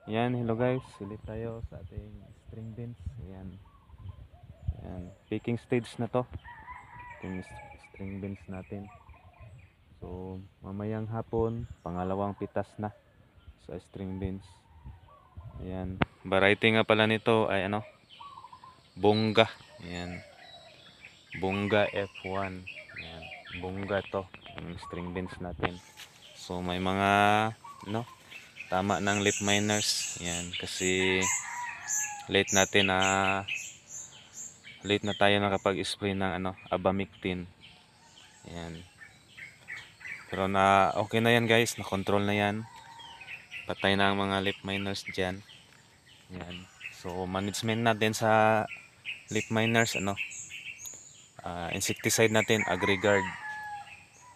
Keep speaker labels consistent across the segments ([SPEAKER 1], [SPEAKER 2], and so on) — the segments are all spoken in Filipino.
[SPEAKER 1] Yan, hello guys. Ulit tayo sa ating string beans. Yan. Yan. Picking stage na to. Yung string beans natin. So, mamayang hapon, pangalawang pitas na sa string beans. Ayan. Variety nga pala nito ay ano? Bongga. Ayan. Bongga F1. Ayan. Bongga to. Yung string beans natin. So, may mga no? Tama ng leaf miners. Ayan. Kasi late natin na late na tayo nakapag-spray ng ano, abamectin. Ayan. Pero na okay na yan guys, na-control na yan. Patay na ang mga leaf miners dyan. Ayan. So management natin sa leaf miners ano, insecticide natin, Agrigard.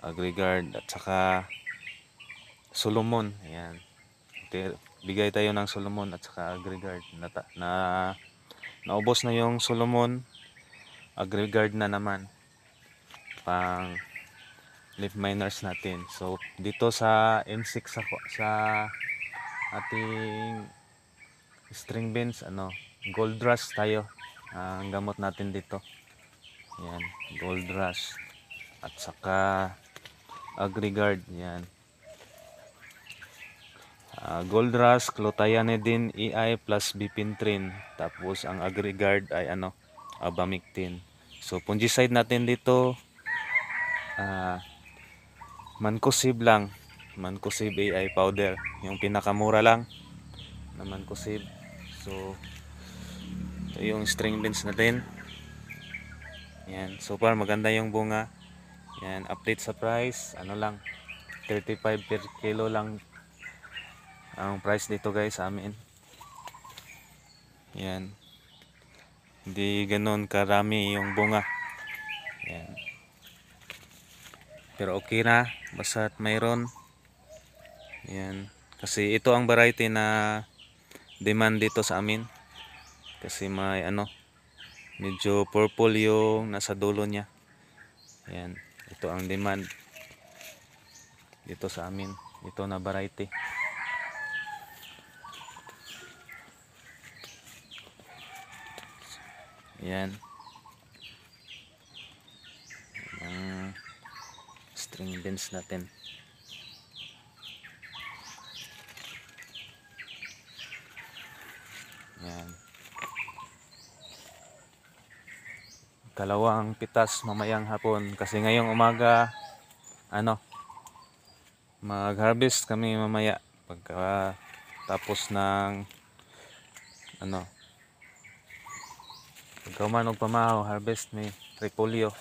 [SPEAKER 1] Agrigard at saka Solomon. Ayan. Bigay tayo ng Solomon at saka Agrigard. Naubos na yung Solomon, Agrigard na naman pang leaf miners natin. So dito sa M6 sa ating string beans ano, gold rush tayo. Ang gamot natin dito. Yan, gold rush at saka Agrigard yan. Gold rush, clothianidin EI plus bipintrin. Tapos ang Agrigard ay ano, abamectin. So fungicide natin dito Mancozeb lang. Mancozeb AI powder. Yung pinakamura lang na Mancozeb. So, ito yung string beans natin. Yan. So far, maganda yung bunga. Yan. Update sa price. Ano lang. 35 per kilo lang ang price dito guys sa amin. Yan. Hindi ganun karami yung bunga. Yan. Pero okay na. Basta't mayroon. Yan. Kasi ito ang variety na demand dito sa amin. Kasi may ano, medyo purple yung nasa dulo niya. Ayan, ito ang demand dito sa amin. Ito na variety. Ayan. Ang string beans natin. Ayan. Kalawang pitas mamayang hapon. Kasi ngayong umaga, ano, mag-harvest kami mamaya. Pagka tapos ng, ano, pagka man og pamahaw, harvest may repolyo.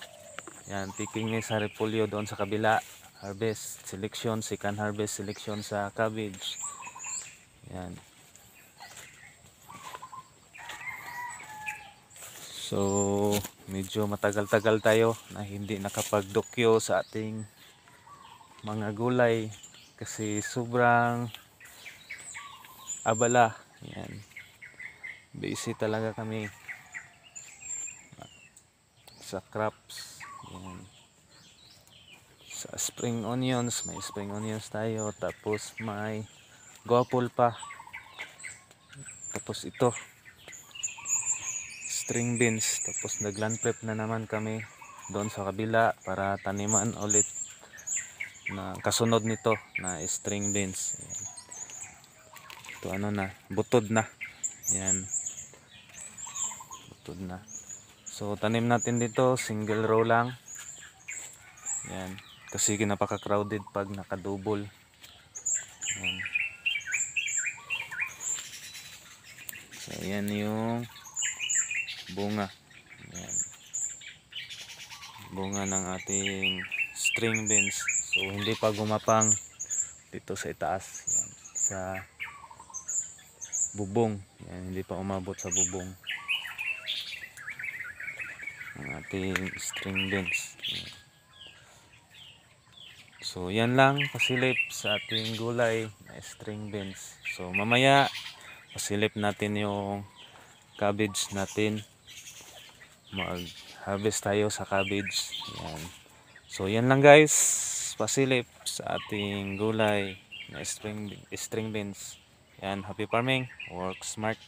[SPEAKER 1] Yan, picking ni sa repolyo doon sa kabila. Harvest, selection, second harvest, selection sa cabbage. Yan. So, medyo matagal-tagal tayo na hindi nakapagdokyo sa ating mga gulay kasi sobrang abala. Yan. Busy talaga kami sa crops. Yan. Sa spring onions, may spring onions tayo. Tapos may guapol pa. Tapos ito, string beans. Tapos nagland prep na naman kami doon sa kabila para taniman ulit na kasunod nito na string beans. Ayan. Ito ano na, butod na. Yan, butod na. So tanim natin dito, single row lang. Yan, kasi napaka-crowded pag nakadouble. Yan. So yan yung bunga. Yan. Bunga ng ating string beans. So hindi pa gumapang dito sa itaas. Yan. Sa bubong. Yan, hindi pa umabot sa bubong ang ating string beans. Yan. So yan lang pasilip sa ating gulay na string beans. So mamaya pasilip natin yung cabbage natin. Mag-harvest tayo sa cabbage. Yan. So yan lang guys, pasilip sa ating gulay na string beans. Yan, happy farming, work smart.